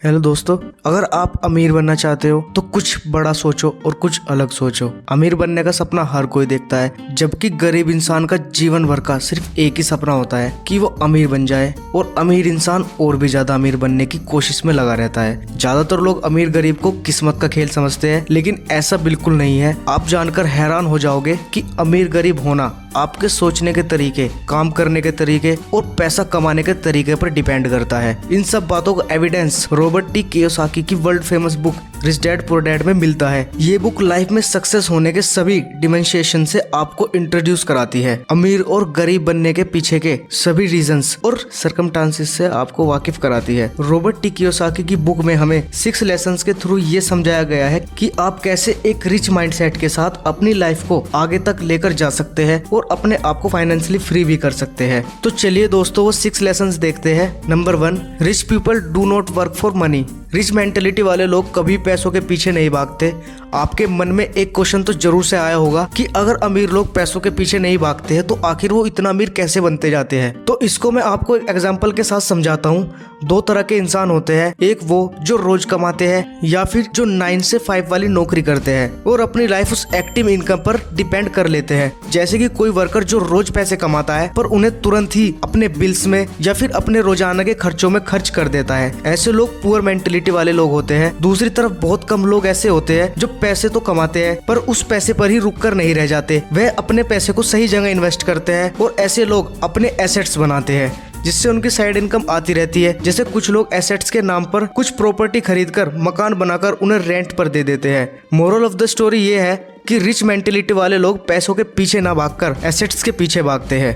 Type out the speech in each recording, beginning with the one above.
Hello दोस्तों, अगर आप अमीर बनना चाहते हो तो कुछ बड़ा सोचो और कुछ अलग सोचो। अमीर बनने का सपना हर कोई देखता है, जबकि गरीब इंसान का जीवन भर का सिर्फ एक ही सपना होता है कि वो अमीर बन जाए। और अमीर इंसान और भी ज्यादा अमीर बनने की कोशिश में लगा रहता है। ज्यादातर लोग अमीर गरीब को किस्मत का खेल समझते हैं, लेकिन ऐसा बिल्कुल नहीं है। आप जानकर हैरान हो जाओगे कि अमीर गरीब होना आपके सोचने के तरीके, काम करने के तरीके और पैसा कमाने के तरीके पर डिपेंड करता है। इन सब बातों का एविडेंस रॉबर्ट टी कियोसाकी की world famous book rich dad poor dad में मिलता है। ये बुक लाइफ में सक्सेस होने के सभी डिमेंशिएशन से आपको इंट्रोड्यूस कराती है। अमीर और गरीब बनने के पीछे के सभी रीजंस और सर्कमस्टांसेस से आपको वाकिफ कराती है। रॉबर्ट टी कियोसाकी की बुक में हमें 6 लेसन्स के थ्रू ये समझाया गया है कि आप कैसे एक रिच माइंडसेट के साथ अपनी लाइफ को आगे तक लेकर जा सकते हैं और अपने आप को फाइनेंशियली फ्री भी कर सकते हैं। तो चलिए दोस्तों, वो 6 लेसन्स देखते हैं। Number 1, rich people do not work for money. Rich mentality वाले लोग कभी पैसों के पीछे नहीं भागते। आपके मन में एक क्वेश्चन तो जरूर से आया होगा कि अगर अमीर लोग पैसों के पीछे नहीं भागते हैं तो आखिर वो इतना अमीर कैसे बनते जाते हैं। तो इसको मैं आपको एक एग्जांपल के साथ समझाता हूँ। 2 तरह के इंसान होते हैं, एक वो जो रोज कमाते हैं या फिर जो 9 से 5 वाली नौकरी करते हैं और अपनी लाइफ उस एक्टिव इनकम पर डिपेंड कर लेते हैं। जैसे कि कोई वर्कर जो रोज पैसे कमाता है पर उन्हें तुरंत ही अपने बिल्स में या फिर अपने रोजाना के खर्चों में खर्च कर देता है। ऐसे लोग पुअर मेंटेलिटी वाले लोग होते हैं। दूसरी तरफ बहुत कम लोग ऐसे होते हैं जो पैसे तो कमाते हैं पर उस पैसे पर ही रुक कर नहीं रह जाते। वह अपने पैसे को सही जगह इन्वेस्ट करते हैं और ऐसे लोग अपने एसेट्स बनाते हैं जिससे उनकी साइड इनकम आती रहती है। जैसे कुछ लोग एसेट्स के नाम पर कुछ प्रॉपर्टी खरीदकर मकान बनाकर उन्हें रेंट पर दे देते हैं। मोरल ऑफ द स्टोरी ये है कि रिच मेंटेलिटी वाले लोग पैसों के पीछे ना भागकर एसेट्स के पीछे भागते हैं।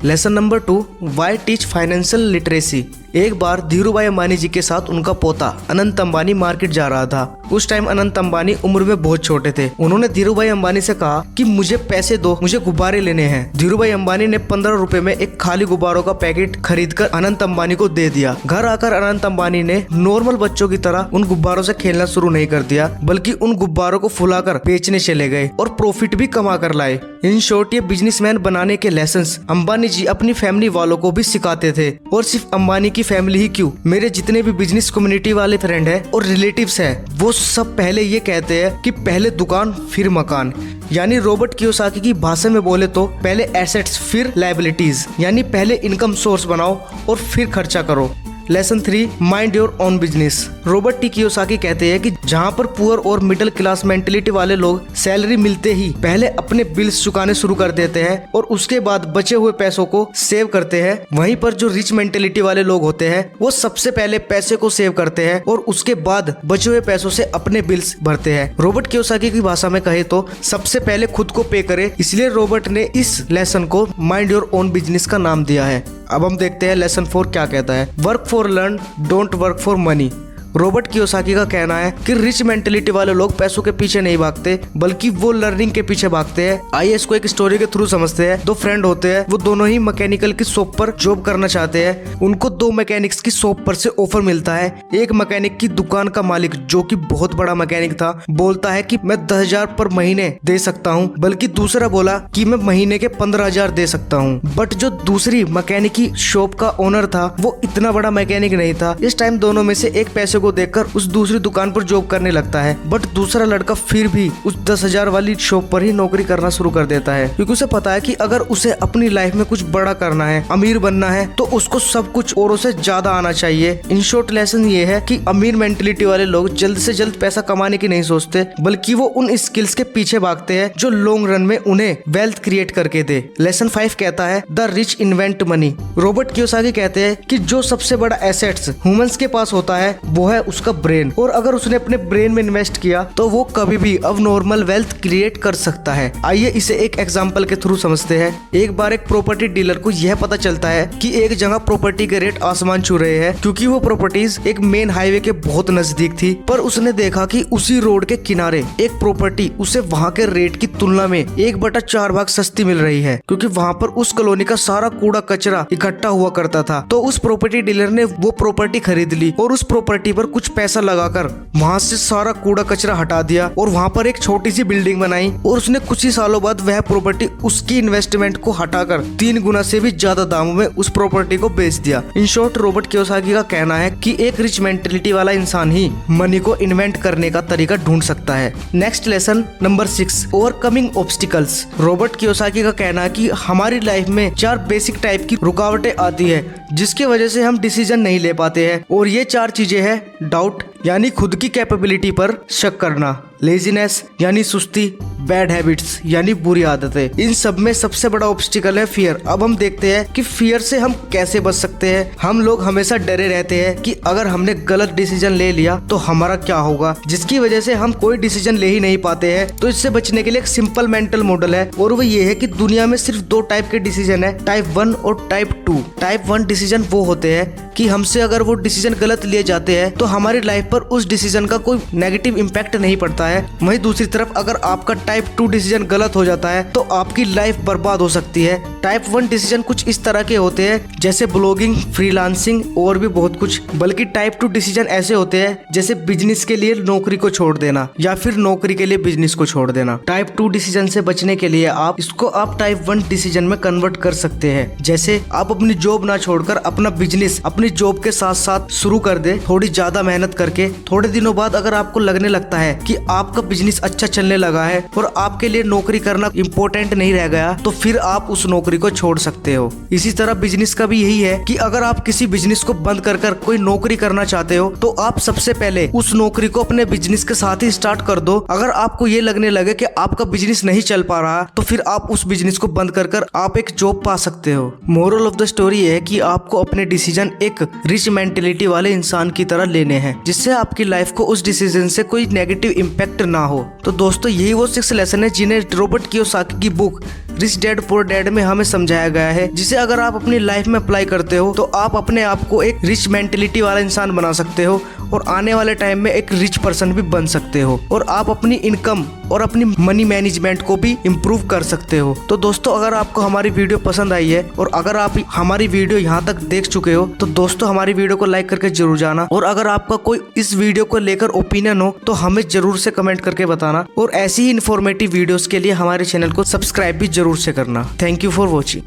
Lesson number 2, why teach financial literacy. एक बार धीरूभाई अंबानी जी के साथ उनका पोता अनंत अंबानी मार्केट जा रहा था। उस टाइम अनंत अंबानी उम्र में बहुत छोटे थे। उन्होंने धीरूभाई अंबानी से कहा कि मुझे पैसे दो, मुझे गुब्बारे लेने हैं। धीरूभाई अंबानी ने 15 रुपए में एक खाली गुब्बारों का पैकेट खरीदकर अनंत अंबानी को दे दिया। घर आकर अनंत अंबानी ने नॉर्मल बच्चों की तरह उन गुब्बारों से खेलना शुरू नहीं कर दिया, बल्कि उन गुब्बारों को फुलाकर बेचने चले गए और प्रॉफिट भी कमा कर लाए। इन शॉर्ट, ये बिजनेसमैन बनाने के लेसन्स अंबानी जी अपनी फैमिली वालों को भी सिखाते थे। और सिर्फ अंबानी की फैमिली ही क्यों, मेरे जितने भी बिजनेस कम्युनिटी वाले फ्रेंड है और रिलेटिव्स है, वो सब पहले ये कहते हैं कि पहले दुकान फिर मकान। यानी रॉबर्ट कियोसाकी की भाषा में बोले तो पहले एसेट्स फिर लायबिलिटीज, यानी पहले इनकम सोर्स बनाओ और फिर खर्चा करो। Lesson 3, mind your own business. Robert T Kiyosaki कहते हैं कि जहाँ पर पुअर और मिडिल क्लास मेंटेलिटी वाले लोग सैलरी मिलते ही पहले अपने बिल्स चुकाने शुरू कर देते हैं और उसके बाद बचे हुए पैसों को सेव करते हैं, वहीं पर जो रिच मेंटेलिटी वाले लोग होते हैं वो सबसे पहले पैसे को सेव करते हैं और उसके बाद बचे हुए पैसों से अपने बिल्स भरते हैं। रॉबर्ट कियोसाकी की भाषा में कहे तो सबसे पहले खुद को पे करे, इसलिए रॉबर्ट ने इस लेसन को माइंड योर ओन बिजनेस का नाम दिया है। अब हम देखते हैं लेसन 4 क्या कहता है। Work for learn, don't work for money. Robert Kiyosaki का कहना है कि रिच मेंटेलिटी वाले लोग पैसों के पीछे नहीं भागते, बल्कि वो लर्निंग के पीछे भागते हैं। आइए इसको एक स्टोरी के थ्रू समझते हैं। 2 फ्रेंड होते हैं, वो दोनों ही मैकेनिकल की शॉप पर जॉब करना चाहते हैं। उनको 2 मैकेनिक्स की शॉप पर से ऑफर मिलता है। एक मैकेनिक की दुकान का मालिक, जो कि बहुत बड़ा मैकेनिक था, बोलता है कि मैं 10,000 पर महीने दे सकता हूँ, बल्कि दूसरा बोला कि मैं महीने के 15,000 दे सकता हूँ। बट जो दूसरी मैकेनिक की शॉप का ओनर था वो इतना बड़ा मैकेनिक नहीं था। इस टाइम दोनों में से एक पैसे को देखकर उस दूसरी दुकान पर जॉब करने लगता है, बट दूसरा लड़का फिर भी उस 10,000 वाली शॉप पर ही नौकरी करना शुरू कर देता है, क्योंकि उसे पता है कि अगर उसे अपनी लाइफ में कुछ बड़ा करना है, अमीर बनना है, तो उसको सब कुछ औरों से ज्यादा आना चाहिए। इन शॉर्ट लेसन ये है कि अमीर मेंटेलिटी वाले लोग जल्द से जल्द पैसा कमाने की नहीं सोचते, बल्कि वो उन स्किल्स के पीछे भागते हैं जो लॉन्ग रन में उन्हें वेल्थ क्रिएट करके दे। लेसन 5 कहता है the rich invent money. Robert Kiyosaki कहते हैं कि जो सबसे बड़ा एसेट्स ह्यूमंस के पास होता है वो है उसका ब्रेन, और अगर उसने अपने ब्रेन में इन्वेस्ट किया तो वो कभी भी अब नॉर्मल वेल्थ क्रिएट कर सकता है। आइए इसे एक एग्जांपल के थ्रू समझते हैं। एक बार एक प्रॉपर्टी डीलर को यह पता चलता है कि एक जगह प्रॉपर्टी के रेट आसमान छू रहे हैं, क्योंकि वो प्रॉपर्टीज एक मेन हाईवे के बहुत नजदीक थी। पर उसने देखा कि उसी रोड के किनारे एक प्रॉपर्टी उसे वहाँ के रेट की तुलना में 1/4 भाग सस्ती मिल रही है, क्योंकि वहाँ पर उस कॉलोनी का सारा कूड़ा कचरा इकट्ठा हुआ करता था। तो उस प्रॉपर्टी डीलर ने वो प्रॉपर्टी खरीद ली और उस प्रॉपर्टी पर कुछ पैसा लगाकर वहाँ से सारा कूड़ा कचरा हटा दिया और वहाँ पर एक छोटी सी बिल्डिंग बनाई और उसने कुछ ही सालों बाद वह प्रॉपर्टी उसकी इन्वेस्टमेंट को हटाकर 3 गुना से भी ज्यादा दामों में उस प्रॉपर्टी को बेच दिया। इन शॉर्ट, रॉबर्ट कियोसाकी का कहना है कि एक रिच मेंटेलिटी वाला इंसान ही मनी को इन्वेंट करने का तरीका ढूंढ सकता है। Next lesson number 6, overcoming obstacles. Robert Kiyosaki का कहना है कि हमारी लाइफ में 4 बेसिक टाइप की रुकावटें आती है जिसकी वजह से हम डिसीजन नहीं ले पाते हैं, और ये 4 चीजें हैं: डाउट यानी खुद की कैपेबिलिटी पर शक करना, लेजीनेस यानी सुस्ती, बैड हैबिट्स यानी बुरी आदतें। इन सब में सबसे बड़ा ऑब्स्टिकल है फियर। अब हम देखते हैं कि फियर से हम कैसे बच सकते हैं। हम लोग हमेशा डरे रहते हैं कि अगर हमने गलत डिसीजन ले लिया तो हमारा क्या होगा, जिसकी वजह से हम कोई डिसीजन ले ही नहीं पाते हैं। तो इससे बचने के लिए एक सिंपल मेंटल मॉडल है, और वो ये है कि दुनिया में सिर्फ 2 टाइप के डिसीजन है, टाइप 1 और टाइप 2। टाइप 1 डिसीजन वो होते हैं कि हमसे अगर वो डिसीजन गलत लिए जाते हैं तो हमारी लाइफ पर उस डिसीजन का कोई नेगेटिव इम्पैक्ट नहीं पड़ता है। वहीं दूसरी तरफ अगर आपका टाइप 2 डिसीजन गलत हो जाता है तो आपकी लाइफ बर्बाद हो सकती है। टाइप 1 डिसीजन कुछ इस तरह के होते हैं जैसे ब्लॉगिंग, फ्रीलांसिंग और भी बहुत कुछ। बल्कि टाइप 2 डिसीजन ऐसे होते हैं जैसे बिजनेस के लिए नौकरी को छोड़ देना या फिर नौकरी के लिए बिजनेस को छोड़ देना। टाइप 2 डिसीजन से बचने के लिए आप टाइप 1 डिसीजन में कन्वर्ट कर सकते हैं। जैसे आप अपनी जॉब ना छोड़कर अपना बिजनेस अपनी जॉब के साथ साथ शुरू कर दे, थोड़ी ज्यादा मेहनत करके। थोड़े दिनों बाद अगर आपको लगने लगता है कि आपका बिजनेस अच्छा चलने लगा है और आपके लिए नौकरी करना इम्पोर्टेंट नहीं रह गया, तो फिर आप उस नौकरी को छोड़ सकते हो। इसी तरह बिजनेस का भी यही है कि अगर आप किसी बिजनेस को बंद कर कोई नौकरी करना चाहते हो तो आप सबसे पहले उस नौकरी को अपने बिजनेस के साथ ही स्टार्ट कर दो। अगर आपको ये लगने लगे कि आपका बिजनेस नहीं चल पा रहा तो फिर आप उस बिजनेस को बंद कर आप एक जॉब पा सकते हो। मोरल ऑफ द स्टोरी है कि आपको अपने डिसीजन एक रिच मेंटेलिटी वाले इंसान की तरह लेने हैं, जिससे आपकी लाइफ को उस डिसीजन से कोई नेगेटिव इम्पैक्ट ना हो। तो दोस्तों, यही वो 6 लेसन है जिन्हें रॉबर्ट कियोसाकी की book rich dad poor dad में हमें समझाया गया है, जिसे अगर आप अपनी लाइफ में अप्लाई करते हो तो आप अपने आप को एक रिच मेंटेलिटी वाला इंसान बना सकते हो और आने वाले टाइम में एक रिच पर्सन भी बन सकते हो, और आप अपनी इनकम और अपनी मनी मैनेजमेंट को भी इम्प्रूव कर सकते हो। तो दोस्तों, अगर आपको हमारी वीडियो पसंद आई है और अगर आप हमारी वीडियो यहाँ तक देख चुके हो तो दोस्तों हमारी वीडियो को लाइक करके जरूर जाना, और अगर आपका कोई इस वीडियो को लेकर ओपिनियन हो तो हमें जरूर से कमेंट करके बताना, और ऐसी ही इन्फॉर्मेटिव वीडियोस के लिए हमारे चैनल को सब्सक्राइब भी जरूर से करना। Thank you for watching.